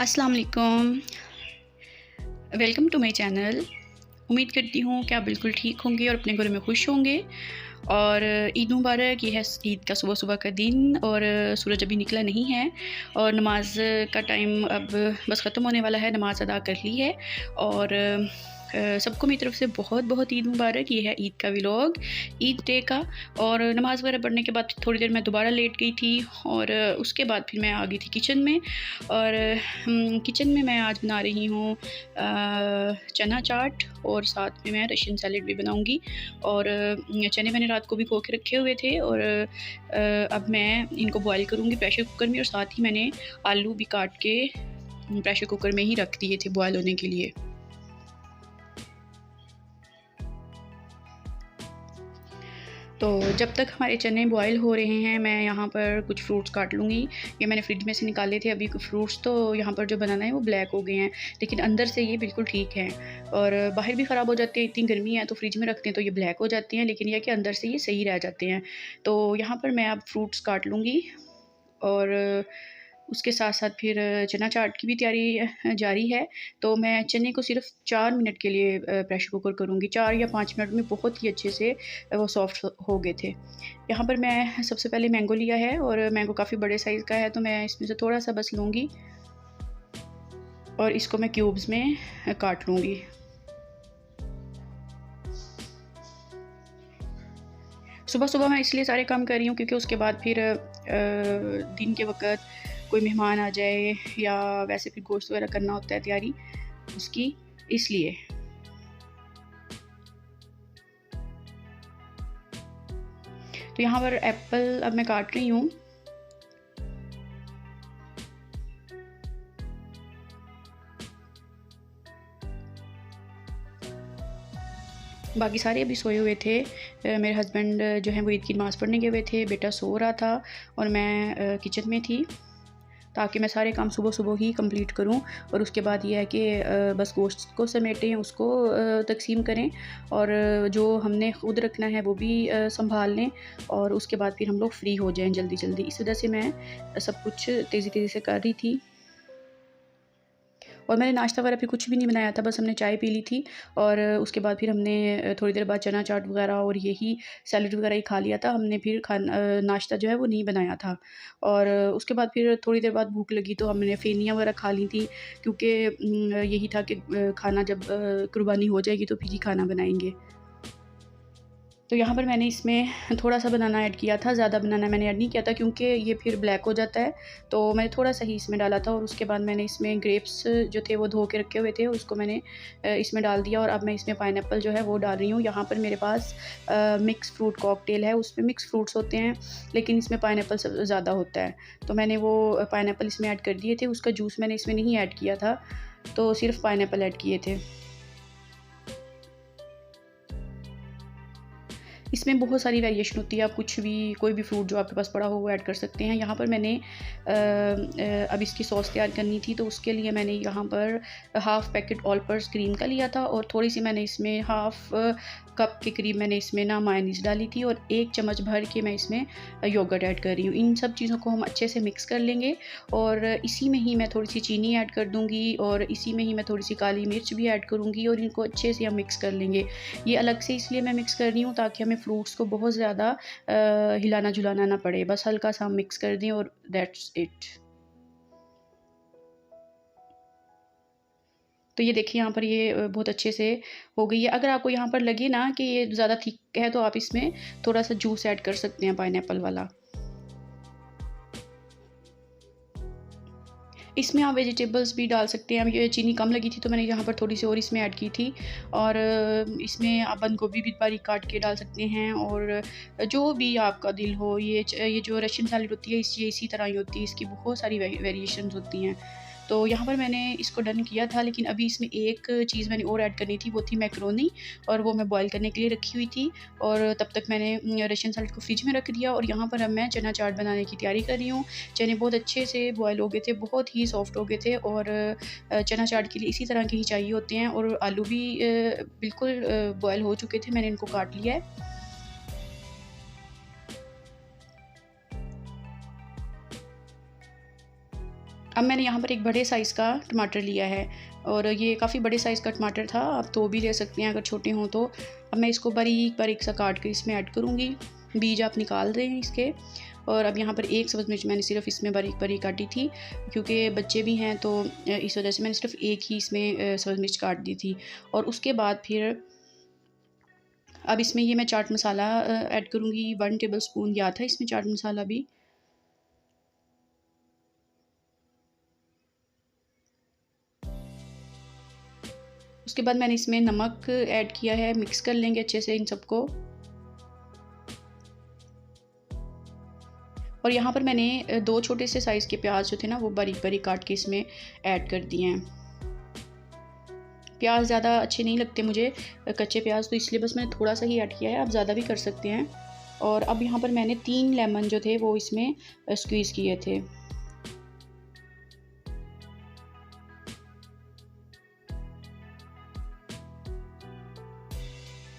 अस्सलाम वालेकुम। Welcome to my channel. उम्मीद करती हूँ कि आप बिल्कुल ठीक होंगे और अपने घरों में खुश होंगे। और ईद मुबारक। ये है ईद का सुबह सुबह का दिन और सूरज अभी निकला नहीं है और नमाज का टाइम अब बस ख़त्म होने वाला है। नमाज अदा कर ली है और सबको मेरी तरफ से बहुत बहुत ईद मुबारक। ये है ईद का व्लॉग ईद डे का। और नमाज़ वगैरह पढ़ने के बाद थोड़ी देर मैं दोबारा लेट गई थी और उसके बाद फिर मैं आ गई थी किचन में। और किचन में मैं आज बना रही हूँ चना चाट और साथ में मैं रशियन सैलेड भी बनाऊँगी। और चने मैंने रात को भी भिगो के रखे हुए थे और अब मैं इनको बॉयल करूँगी प्रेशर कुकर में। और साथ ही मैंने आलू भी काट के प्रेशर कुकर में ही रख दिए थे बॉयल होने के लिए। तो जब तक हमारे चने बॉयल हो रहे हैं मैं यहाँ पर कुछ फ्रूट्स काट लूँगी। ये मैंने फ्रिज में से निकाले थे अभी कुछ फ्रूट्स। तो यहाँ पर जो बनाना है वो ब्लैक हो गए हैं, लेकिन अंदर से ये बिल्कुल ठीक हैं। और बाहर भी ख़राब हो जाते हैं, इतनी गर्मी है तो फ्रिज में रखते हैं तो ये ब्लैक हो जाते हैं, लेकिन यह कि अंदर से ये सही रह जाते हैं। तो यहाँ पर मैं अब फ्रूट्स काट लूँगी और उसके साथ साथ फिर चना चाट की भी तैयारी जारी है। तो मैं चने को सिर्फ 4 मिनट के लिए प्रेशर कुकर करूँगी। 4 या 5 मिनट में बहुत ही अच्छे से वो सॉफ्ट हो गए थे। यहाँ पर मैं सबसे पहले मैंगो लिया है और मैंगो काफ़ी बड़े साइज़ का है तो मैं इसमें से थोड़ा-सा बस लूँगी और इसको मैं क्यूब्स में काट लूँगी। सुबह-सुबह मैं इसलिए सारे काम कर रही हूँ क्योंकि उसके बाद फिर दिन के वक़्त कोई मेहमान आ जाए या वैसे फिर गोश्त वगैरह करना होता है तैयारी उसकी, इसलिए। तो यहाँ पर एप्पल अब मैं काट रही हूँ। बाकी सारे अभी सोए हुए थे। मेरे हस्बैंड जो हैं वो ईद की नमाज़ पढ़ने गए हुए थे, बेटा सो रहा था और मैं किचन में थी ताकि मैं सारे काम सुबह-सुबह ही कंप्लीट करूं। और उसके बाद ये है कि बस गोश्त को समेटें, उसको तक़सीम करें और जो हमने ख़ुद रखना है वो भी संभाल लें और उसके बाद फिर हम लोग फ्री हो जाएं जल्दी-जल्दी। इस वजह से मैं सब कुछ तेज़ी-तेज़ी से कर रही थी। और मैंने नाश्ता वगैरह फिर कुछ भी नहीं बनाया था, बस हमने चाय पी ली थी और उसके बाद फिर हमने थोड़ी देर बाद चना चाट वगैरह और यही सैलेड वगैरह ही खा लिया था। हमने फिर नाश्ता जो है वो नहीं बनाया था। और उसके बाद फिर थोड़ी देर बाद भूख लगी तो हमने फेनियाँ वगैरह खा ली थी क्योंकि यही था कि खाना जब कुर्बानी हो जाएगी तो फिर ही खाना बनाएँगे। तो यहाँ पर मैंने इसमें थोड़ा-सा बनाना ऐड किया था, ज़्यादा बनाना मैंने ऐड नहीं किया था क्योंकि ये फिर ब्लैक हो जाता है। तो मैंने थोड़ा-सा ही इसमें डाला था और उसके बाद मैंने इसमें ग्रेप्स जो थे वो धो के रखे हुए थे, उसको मैंने इसमें डाल दिया और अब मैं इसमें पाइनएप्पल जो है वो डाल रही हूँ। यहाँ पर मेरे पास मिक्स फ्रूट कॉकटेल है, उसमें मिक्स फ्रूट्स होते हैं लेकिन इसमें पाइनएप्पल सब ज़्यादा होता है। तो मैंने वो पाइनएप्पल इसमें ऐड कर दिए थे, उसका जूस मैंने इसमें नहीं ऐड किया था, तो सिर्फ़ पाइनएप्पल ऐड किए थे। इसमें बहुत सारी वेरिएशन होती है, आप कुछ भी कोई भी फ्रूट जो आपके पास पड़ा हो वो ऐड कर सकते हैं। यहाँ पर मैंने अब इसकी सॉस तैयार करनी थी तो उसके लिए मैंने यहाँ पर half packet all purpose cream का लिया था और थोड़ी सी मैंने इसमें हाफ़ कप के करीब मैंने इसमें ना मायोनीज़ डाली थी और 1 चम्मच भर के मैं इसमें योगर्ट ऐड कर रही हूँ। इन सब चीज़ों को हम अच्छे से मिक्स कर लेंगे और इसी में ही मैं थोड़ी सी चीनी ऐड कर दूँगी और इसी में ही मैं थोड़ी सी काली मिर्च भी ऐड करूँगी और इनको अच्छे से हम मिक्स कर लेंगे। ये अलग से इसलिए मैं मिक्स कर रही हूँ ताकि हमें फ्रूट्स को बहुत ज़्यादा हिलाना-झुलाना ना पड़े, बस हल्का-सा हम मिक्स कर दें और दैट्स इट। तो ये देखिए यहाँ पर ये बहुत अच्छे से हो गई है। अगर आपको यहाँ पर लगे ना कि ये ज़्यादा थिक है तो आप इसमें थोड़ा-सा जूस ऐड कर सकते हैं पाइनएप्पल वाला। इसमें आप वेजिटेबल्स भी डाल सकते हैं। अब ये चीनी कम लगी थी तो मैंने यहाँ पर थोड़ी-सी और इसमें ऐड की थी और इसमें आप बंद गोभी भी बारीक काट के डाल सकते हैं और जो भी आपका दिल हो। ये जो रशियन सैलेड होती है ये इसी तरह ही होती है, इसकी बहुत सारी वेरिएशंस होती हैं। तो यहाँ पर मैंने इसको डन किया था, लेकिन अभी इसमें एक चीज़ मैंने और ऐड करनी थी, वो थी मैकरोनी और वो मैं बॉयल करने के लिए रखी हुई थी और तब तक मैंने रशियन सैलेड को फ्रिज में रख दिया और यहाँ पर अब मैं चना चाट बनाने की तैयारी कर रही हूँ। चने बहुत अच्छे से बॉयल हो गए थे, बहुत ही सॉफ्ट हो गए थे और चना चाट के लिए इसी तरह के ही चाहिए होते हैं और आलू भी बिल्कुल बॉयल हो चुके थे, मैंने इनको काट लिया है। अब मैंने यहाँ पर एक बड़े साइज़ का टमाटर लिया है और ये काफ़ी बड़े साइज़ का टमाटर था, आप तो भी ले सकते हैं अगर छोटे हों तो। अब मैं इसको बारीक बारीक सा काट के इसमें ऐड करूँगी, बीज आप निकाल दें इसके। और अब यहाँ पर एक सब्ज़ मिर्च मैंने सिर्फ इसमें बारीक बारीक काटी थी, क्योंकि बच्चे भी हैं तो इस वजह से मैंने सिर्फ एक ही इसमें सब्ज़ मिर्च काट दी थी। और उसके बाद फिर अब इसमें ये मैं चाट मसाला ऐड करूँगी, 1 टेबल स्पून गया था इसमें चाट मसाला भी। उसके बाद मैंने इसमें नमक ऐड किया है, मिक्स कर लेंगे अच्छे से इन सबको। और यहाँ पर मैंने 2 छोटे से साइज़ के प्याज जो थे ना वो बारीक बारीक काट के इसमें ऐड कर दिए हैं। प्याज ज़्यादा अच्छे नहीं लगते मुझे कच्चे प्याज, तो इसलिए बस मैंने थोड़ा सा ही ऐड किया है, आप ज़्यादा भी कर सकते हैं। और अब यहाँ पर मैंने 3 लेमन जो थे वो इसमें स्क्वीज़ किए थे।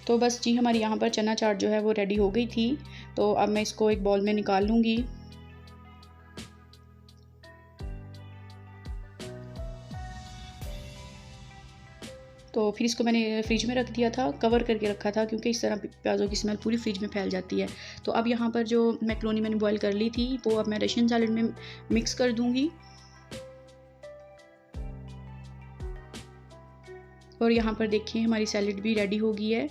तो बस जी हमारी यहाँ पर चना चाट जो है वो रेडी हो गई थी। तो अब मैं इसको एक बाउल में निकाल लूँगी। तो फिर इसको मैंने फ्रिज में रख दिया था, कवर करके रखा था, क्योंकि इस तरह प्याज़ों की स्मेल पूरी फ्रिज में फैल जाती है। तो अब यहाँ पर जो मैक्रोनी मैंने बॉयल कर ली थी वो अब मैं रशियन सैलेड में मिक्स कर दूँगी। और यहाँ पर देखिए हमारी सैलेड भी रेडी हो गई है।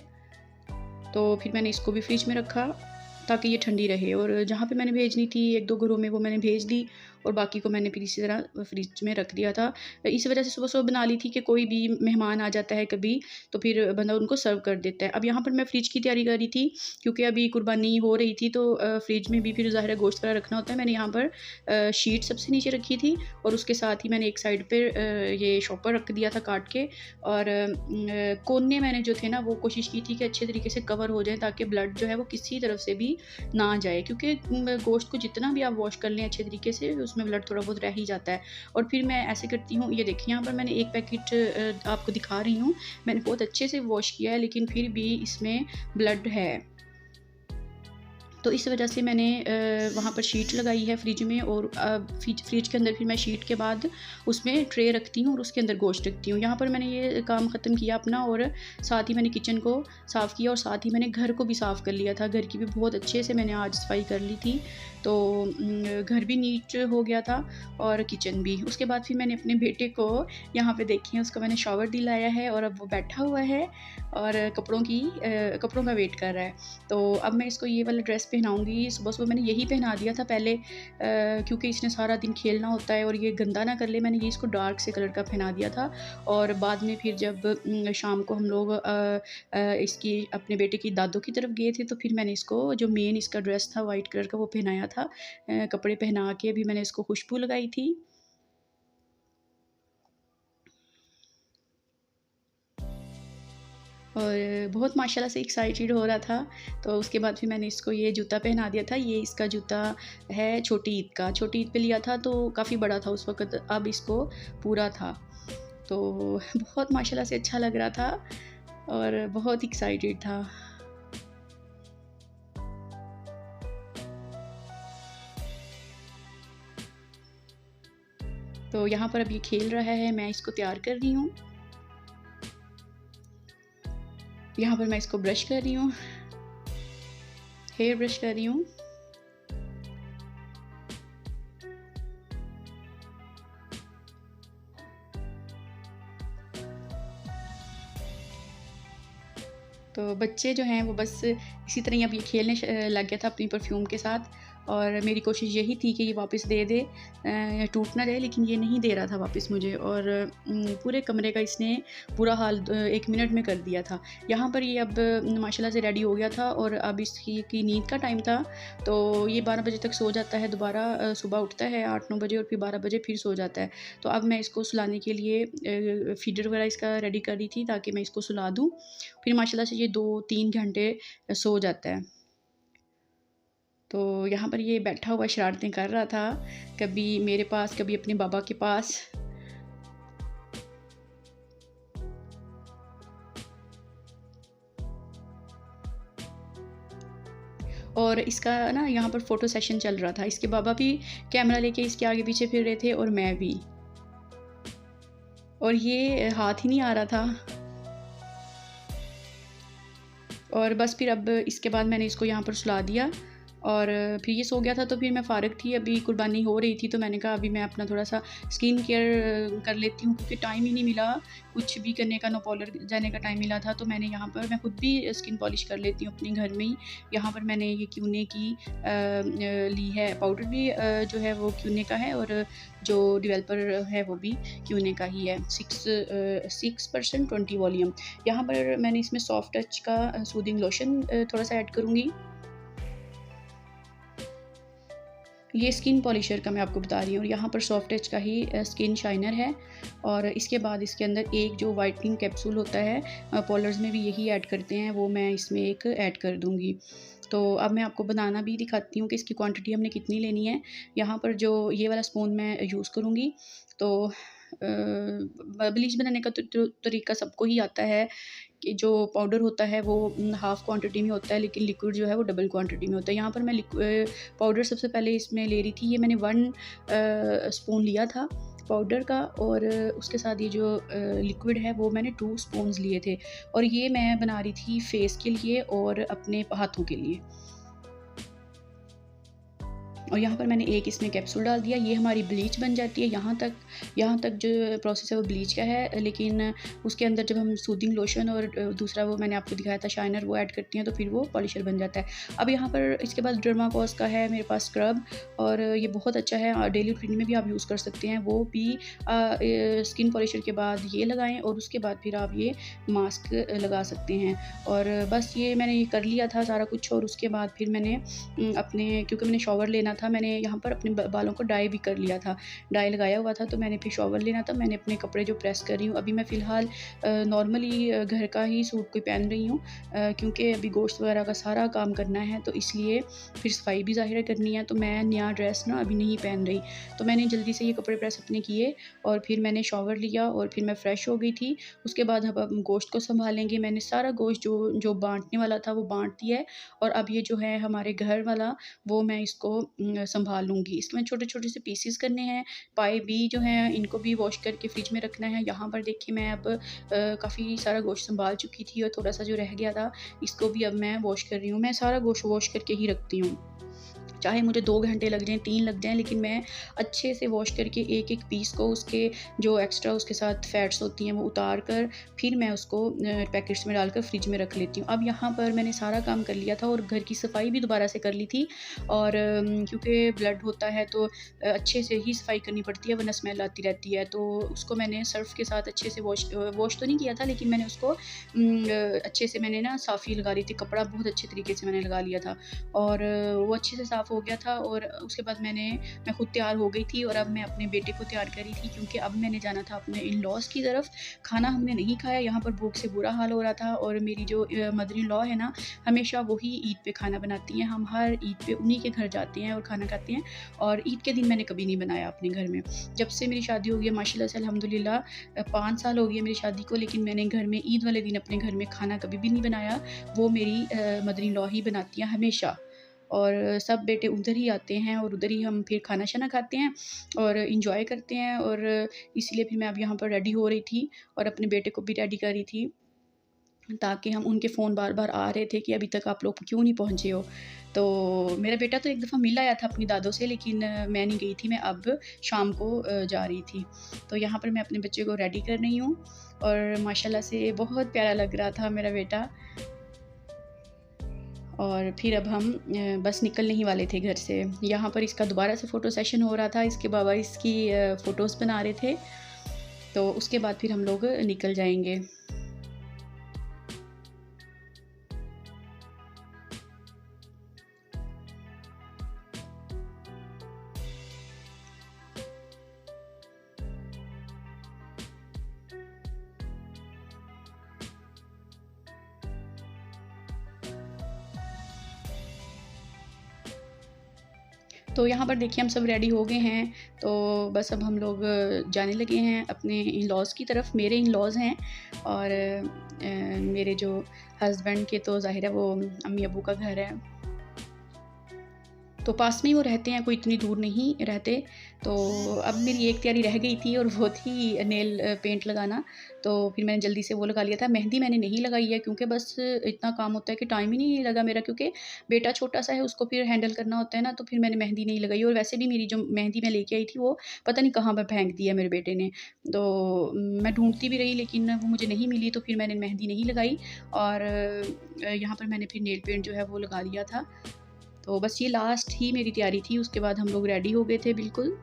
तो फिर मैंने इसको भी फ्रिज में रखा ताकि ये ठंडी रहे। और जहाँ पे मैंने भेजनी थी 1-2 घरों में वो मैंने भेज दी, और बाकी को मैंने फिर इसी तरह फ्रिज में रख दिया था। इस वजह से सुबह-सुबह बना ली थी कि कोई भी मेहमान आ जाता है कभी, तो फिर बंदा उनको सर्व कर देता है। अब यहाँ पर मैं फ्रिज की तैयारी कर रही थी, क्योंकि अभी कुर्बानी हो रही थी, तो फ्रिज में भी फिर ज़ाहिर है गोश्त वगैरह रखना होता है। मैंने यहाँ पर शीट सबसे नीचे रखी थी, और उसके साथ ही मैंने एक साइड पर ये शॉपर रख दिया था काट के। और कोने मैंने जो थे ना वो कोशिश की थी कि अच्छे तरीके से कवर हो जाए, ताकि ब्लड जो है वो किसी तरफ से भी ना जाए, क्योंकि गोश्त को जितना भी आप वॉश कर लें अच्छे तरीके से उसमें ब्लड थोड़ा बहुत रह ही जाता है। और फिर मैं ऐसे करती हूँ, ये देखिए यहाँ पर मैंने एक पैकेट आपको दिखा रही हूँ, मैंने बहुत अच्छे से वॉश किया है, लेकिन फिर भी इसमें ब्लड है। तो इस वजह से मैंने वहाँ पर शीट लगाई है फ्रिज में, और फ्रिज के अंदर फिर मैं शीट के बाद उसमें ट्रे रखती हूँ और उसके अंदर गोश्त रखती हूँ। यहाँ पर मैंने ये काम ख़त्म किया अपना, और साथ ही मैंने किचन को साफ़ किया, और साथ ही मैंने घर को भी साफ़ कर लिया था। घर की भी बहुत अच्छे से मैंने आज सफाई कर ली थी, तो घर भी नीट हो गया था और किचन भी। उसके बाद फिर मैंने अपने बेटे को यहाँ पे देखिए, उसको मैंने शॉवर दिलाया है, और अब वो बैठा हुआ है और कपड़ों का वेट कर रहा है। तो अब मैं इसको ये वाला ड्रेस पहनाऊँगी। सुबह-सुबह मैंने यही पहना दिया था पहले, क्योंकि इसने सारा दिन खेलना होता है और ये गंदा ना कर ले, मैंने ये इसको डार्क से कलर का पहना दिया था। और बाद में फिर जब शाम को हम लोग इसकी अपने बेटे की दादों की तरफ गए थे, तो फिर मैंने इसको जो मेन इसका ड्रेस था वाइट कलर का वो पहनाया था। कपड़े पहना के अभी मैंने इसको खुशबू लगाई थी। और बहुत माशाल्लाह से एक्साइटेड हो रहा था। तो उसके बाद फिर मैंने इसको ये जूता पहना दिया था। ये इसका जूता है छोटी ईद का, छोटी ईद पे लिया था तो काफ़ी बड़ा था उस वक़्त, अब इसको पूरा था। तो बहुत माशाल्लाह से अच्छा लग रहा था और बहुत एक्साइटेड था। तो यहाँ पर अब ये खेल रहा है, मैं इसको तैयार कर रही हूँ। यहाँ पर मैं इसको ब्रश कर रही हूँ, हेयर ब्रश कर रही हूँ। तो बच्चे जो हैं वो बस इसी तरह ही अब ये खेलने लग गया था अपनी परफ्यूम के साथ, और मेरी कोशिश यही थी कि ये वापस दे दे, टूट ना जाए, लेकिन ये नहीं दे रहा था वापस मुझे। और पूरे कमरे का इसने बुरा हाल 1 मिनट में कर दिया था। यहाँ पर ये अब माशाल्लाह से रेडी हो गया था, और अब इसकी की नींद का टाइम था, तो ये 12 बजे तक सो जाता है। दोबारा सुबह उठता है 8-9 बजे, और फिर 12 बजे फिर सो जाता है। तो अब मैं इसको सुलाने के लिए फीडर वगैरह इसका रेडी कर रही थी, ताकि मैं इसको सुला दूँ। फिर माशाल्लाह से ये 2-3 घंटे सो जाता है। तो यहाँ पर ये बैठा हुआ शरारतें कर रहा था, कभी मेरे पास, कभी अपने बाबा के पास। और इसका ना यहाँ पर फ़ोटो सेशन चल रहा था। इसके बाबा भी कैमरा लेके इसके आगे पीछे फिर रहे थे और मैं भी, और ये हाथ ही नहीं आ रहा था। और बस फिर अब इसके बाद मैंने इसको यहाँ पर सुला दिया और फिर ये सो गया था। तो फिर मैं फ़ारिग थी, अभी कुर्बानी हो रही थी, तो मैंने कहा अभी मैं अपना थोड़ा सा स्किन केयर कर लेती हूँ, क्योंकि टाइम ही नहीं मिला कुछ भी करने का, नो पार्लर जाने का टाइम मिला था। तो मैंने यहाँ पर मैं खुद भी स्किन पॉलिश कर लेती हूँ अपने घर में ही। यहाँ पर मैंने ये क्यूने की ली है, पाउडर भी जो है वो क्यूने का है और जो डेवलपर है वो भी क्यूने का ही है, 6% 20 वॉल्यूम। यहाँ पर मैंने इसमें सॉफ्ट टच का सूदिंग लोशन थोड़ा सा ऐड करूँगी। ये स्किन पॉलिशर का मैं आपको बता रही हूँ, और यहाँ पर सॉफ्ट टच का ही स्किन शाइनर है। और इसके बाद इसके अंदर एक जो वाइटनिंग कैप्सूल होता है, पार्लर्स में भी यही ऐड करते हैं, वो मैं इसमें एक ऐड कर दूँगी। तो अब मैं आपको बनाना भी दिखाती हूँ कि इसकी क्वांटिटी हमने कितनी लेनी है। यहाँ पर जो ये वाला स्पून मैं यूज़ करूँगी, तो ब्लीच बनाने का तो तरीका सबको ही आता है कि जो पाउडर होता है वो हाफ़ क्वांटिटी में होता है, लेकिन लिक्विड जो है वो डबल क्वांटिटी में होता है। यहाँ पर मैं पाउडर सबसे पहले इसमें ले रही थी। ये मैंने 1 स्पून लिया था पाउडर का, और उसके साथ ये जो लिक्विड है वो मैंने 2 स्पून्स लिए थे, और ये मैं बना रही थी फेस के लिए और अपने हाथों के लिए। और यहाँ पर मैंने एक इसमें कैप्सूल डाल दिया। ये हमारी ब्लीच बन जाती है। यहाँ तक जो प्रोसेस है वो ब्लीच का है, लेकिन उसके अंदर जब हम सूदिंग लोशन और दूसरा वो मैंने आपको दिखाया था शाइनर, वो ऐड करती हैं तो फिर वो पॉलिशर बन जाता है। अब यहाँ पर इसके बाद डर्माकोस का है मेरे पास स्क्रब, और ये बहुत अच्छा है, डेली रूटीन में भी आप यूज़ कर सकते हैं। वो भी स्किन पॉलिशर के बाद ये लगाएं और उसके बाद फिर आप ये मास्क लगा सकते हैं। और बस ये मैंने ये कर लिया था सारा कुछ, और उसके बाद फिर मैंने अपने, क्योंकि मैंने शॉवर लेना था, मैंने यहाँ पर अपने बालों को डाई भी कर लिया था, डाई लगाया हुआ था, तो मैंने फिर शॉवर लेना था। मैंने अपने कपड़े जो प्रेस कर रही हूँ, अभी मैं फ़िलहाल नॉर्मली घर का ही सूट कोई पहन रही हूँ, क्योंकि अभी गोश्त वगैरह का सारा काम करना है, तो इसलिए फिर सफाई भी ज़ाहिर करनी है, तो मैं नया ड्रेस ना अभी नहीं पहन रही। तो मैंने जल्दी से ये कपड़े प्रेस अपने किए और फिर मैंने शॉवर लिया और फिर मैं फ़्रेश हो गई थी। उसके बाद अब हम गोश्त को संभालेंगे। मैंने सारा गोश्त जो बाँटने वाला था वो बाँट दिया है, और अब ये जो है हमारे घर वाला, वो मैं इसको संभाल लूँगी। इसमें छोटे-छोटे से पीसेस करने हैं। पाए भी जो हैं इनको भी वॉश करके फ्रिज में रखना है। यहाँ पर देखिए मैं अब काफ़ी सारा गोश्त संभाल चुकी थी, और थोड़ा-सा जो रह गया था इसको भी अब मैं वॉश कर रही हूँ। मैं सारा गोश्त वॉश करके ही रखती हूँ। चाहे मुझे 2 घंटे लग जाएँ, 3 लग जाएँ, लेकिन मैं अच्छे से वॉश करके एक-एक पीस को, उसके जो एक्स्ट्रा उसके साथ फैट्स होती हैं वो उतार कर फिर मैं उसको पैकेट्स में डालकर फ्रिज में रख लेती हूँ। अब यहाँ पर मैंने सारा काम कर लिया था और घर की सफाई भी दोबारा से कर ली थी, और क्योंकि ब्लड होता है तो अच्छे से ही सफाई करनी पड़ती है, वरना स्मेल आती रहती है। तो उसको मैंने सर्फ़ के साथ अच्छे से वॉश तो नहीं किया था, लेकिन मैंने उसको अच्छे से मैंने ना साफ़ी लगा ली थी, कपड़ा बहुत अच्छे तरीके से मैंने लगा लिया था, और वो अच्छे से साफ़ हो गया था। और उसके बाद मैं खुद तैयार हो गई थी, और अब मैं अपने बेटे को तैयार कर रही थी, क्योंकि अब मैंने जाना था अपने इन लॉज़ की तरफ। खाना हमने नहीं खाया, यहाँ पर भूख से बुरा हाल हो रहा था, और मेरी जो मदर इन लॉ है ना, हमेशा वही ईद पे खाना बनाती हैं। हम हर ईद पे उन्हीं के घर जाते हैं और खाना खाते हैं, और ईद के दिन मैंने कभी नहीं बनाया अपने घर में। जब से मेरी शादी हो गई है माशाल्लाह से अल्हम्दुलिल्लाह 5 साल हो गए मेरी शादी को, लेकिन मैंने घर में ईद वाले दिन अपने घर में खाना कभी भी नहीं बनाया। वो मेरी मदर इन लॉ ही बनाती हैं हमेशा, और सब बेटे उधर ही आते हैं और उधर ही हम फिर खाना शाना खाते हैं और इंजॉय करते हैं। और इसलिए फिर मैं अब यहाँ पर रेडी हो रही थी और अपने बेटे को भी रेडी कर रही थी, ताकि हम, उनके फ़ोन बार-बार आ रहे थे कि अभी तक आप लोग क्यों नहीं पहुँचे हो। तो मेरा बेटा तो एक दफ़ा मिल आया था अपनी दादों से, लेकिन मैं नहीं गई थी, मैं अब शाम को जा रही थी। तो यहाँ पर मैं अपने बच्चे को रेडी कर रही हूँ, और माशाल्लाह से बहुत प्यारा लग रहा था मेरा बेटा। और फिर अब हम बस निकलने ही वाले थे घर से। यहाँ पर इसका दोबारा से फ़ोटो सेशन हो रहा था, इसके बाबा इसकी फ़ोटोज़ बना रहे थे, तो उसके बाद फिर हम लोग निकल जाएँगे। तो यहाँ पर देखिए हम सब रेडी हो गए हैं, तो बस अब हम लोग जाने लगे हैं अपने इन-लॉज़ की तरफ। मेरे इन-लॉज़ हैं, और मेरे जो हस्बैंड के तो ज़ाहिर है वो अम्मी अबू का घर है। तो पास में ही वो रहते हैं, कोई इतनी दूर नहीं रहते। तो अब मेरी एक तैयारी रह गई थी और वो थी नेल पेंट लगाना। तो फिर मैंने जल्दी से वो लगा लिया था। मेहंदी मैंने नहीं लगाई है क्योंकि बस इतना काम होता है कि टाइम ही नहीं लगा मेरा, क्योंकि बेटा छोटा-सा है, उसको फिर हैंडल करना होता है ना, तो फिर मैंने मेहंदी नहीं लगाई। और वैसे भी मेरी जो मेहंदी मैं लेके आई थी वो पता नहीं कहाँ पे फेंक दी है मेरे बेटे ने। तो मैं ढूँढती भी रही लेकिन वो मुझे नहीं मिली, तो फिर मैंने मेहंदी नहीं लगाई। और यहाँ पर मैंने फिर नेल पेंट जो है वो लगा लिया था। तो बस ये लास्ट ही मेरी तैयारी थी, उसके बाद हम लोग रेडी हो गए थे बिल्कुल।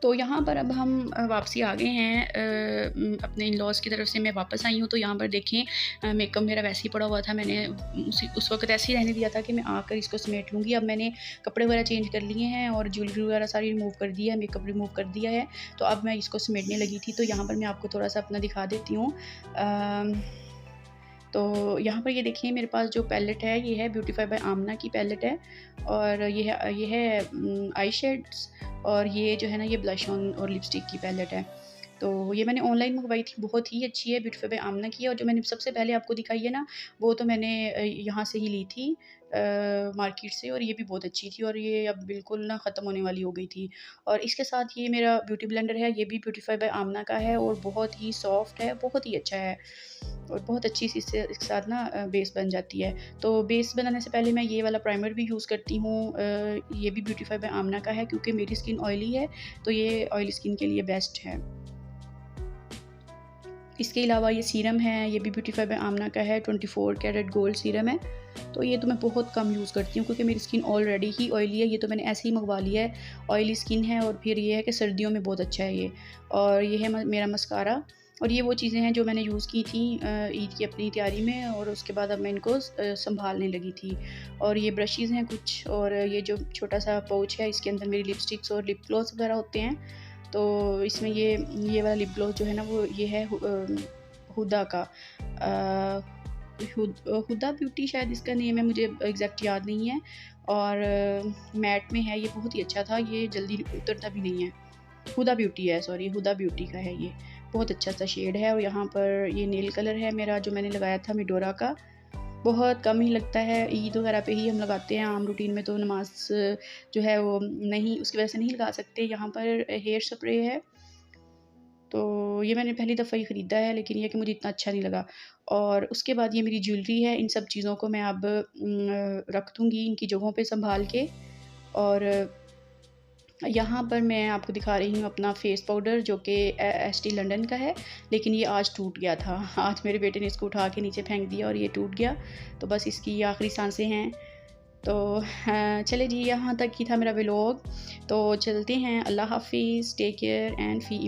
तो यहाँ पर अब हम वापसी आ गए हैं, अपने इन-लॉज़ की तरफ से मैं वापस आई हूँ। तो यहाँ पर देखें, मेकअप मेरा वैसे ही पड़ा हुआ था, मैंने उस वक़्त ऐसे ही रहने दिया था कि मैं आकर इसको समेट लूँगी। अब मैंने कपड़े वगैरह चेंज कर लिए हैं और ज्वेलरी वगैरह सारी रिमूव कर दी है, मेकअप रिमूव कर दिया है। तो अब मैं इसको समेटने लगी थी। तो यहाँ पर मैं आपको थोड़ा-सा अपना दिखा देती हूँ। तो यहाँ पर ये देखिए, मेरे पास जो पैलेट है ये है ब्यूटीफाई बाय आमना की पैलेट है। और ये है आई शेड्स। और ये जो है ना, ये ब्लश ऑन और लिपस्टिक की पैलेट है। तो ये मैंने ऑनलाइन मंगवाई थी, बहुत ही अच्छी है, ब्यूटीफाई बाय आमना की है। और जो मैंने सबसे पहले आपको दिखाई है ना, वो तो मैंने यहाँ से ही ली थी, मार्केट से। और ये भी बहुत अच्छी थी और ये अब बिल्कुल ना ख़त्म होने वाली हो गई थी। और इसके साथ ये मेरा ब्यूटी ब्लेंडर है, ये भी ब्यूटीफाई बाय आमना का है और बहुत ही सॉफ्ट है, बहुत ही अच्छा है। और बहुत अच्छी सी इसके साथ ना बेस बन जाती है। तो बेस बनाने से पहले मैं ये वाला प्राइमर भी यूज़ करती हूँ, ये भी ब्यूटीफाई बाय आमना का है, क्योंकि मेरी स्किन ऑयली है, तो ये ऑयली स्किन के लिए बेस्ट है। इसके अलावा ये सीरम है, ये भी ब्यूटीफाई बाय आमना का है, 24 कैरेट गोल्ड सीरम है। तो ये तो मैं बहुत कम यूज़ करती हूँ क्योंकि मेरी स्किन ऑलरेडी ही ऑयली है। ये तो मैंने ऐसे ही मंगवा लिया है, ऑयली स्किन है। और फिर ये है कि सर्दियों में बहुत अच्छा है ये। और ये है मेरा मस्कारा। और ये वो चीज़ें हैं जो मैंने यूज़ की थी ईद की अपनी तैयारी में, और उसके बाद अब मैं इनको संभालने लगी थी। और ये ब्रशेज़ हैं कुछ, और ये जो छोटा सा पाउच है, इसके अंदर मेरी लिपस्टिक्स और लिप ग्लॉस वगैरह होते हैं। तो इसमें ये वाला लिप ग्लॉस जो है ना, वो ये है हुदा का, हुदा ब्यूटी शायद इसका नेम है, मुझे एग्जैक्ट याद नहीं है। और मैट में है, ये बहुत ही अच्छा था, ये जल्दी उतरता भी नहीं है। हुदा ब्यूटी है, सॉरी, हुदा ब्यूटी का है ये, बहुत अच्छा सा शेड है। और यहाँ पर ये नेल कलर है मेरा, जो मैंने लगाया था मिडोरा का। बहुत कम ही लगता है, ईद वगैरह पे ही हम लगाते हैं, आम रूटीन में तो नमाज जो है वो नहीं, उसकी वजह से नहीं लगा सकते। यहाँ पर हेयर स्प्रे है, तो ये मैंने पहली दफ़ा ही ख़रीदा है, लेकिन ये कि मुझे इतना अच्छा नहीं लगा। और उसके बाद ये मेरी ज्वेलरी है, इन सब चीज़ों को मैं अब रख दूँगी इनकी जगहों पे सँभाल के। और यहाँ पर मैं आपको दिखा रही हूँ अपना फ़ेस पाउडर, जो कि एस्टी लंदन का है, लेकिन ये आज टूट गया था। आज मेरे बेटे ने इसको उठा के नीचे फेंक दिया और ये टूट गया। तो बस इसकी आखिरी सांसें हैं। तो चले जी, यहाँ तक ही था मेरा व्लॉग। तो चलते हैं, अल्लाह हाफ़िज़, टेक केयर एंड फ़ी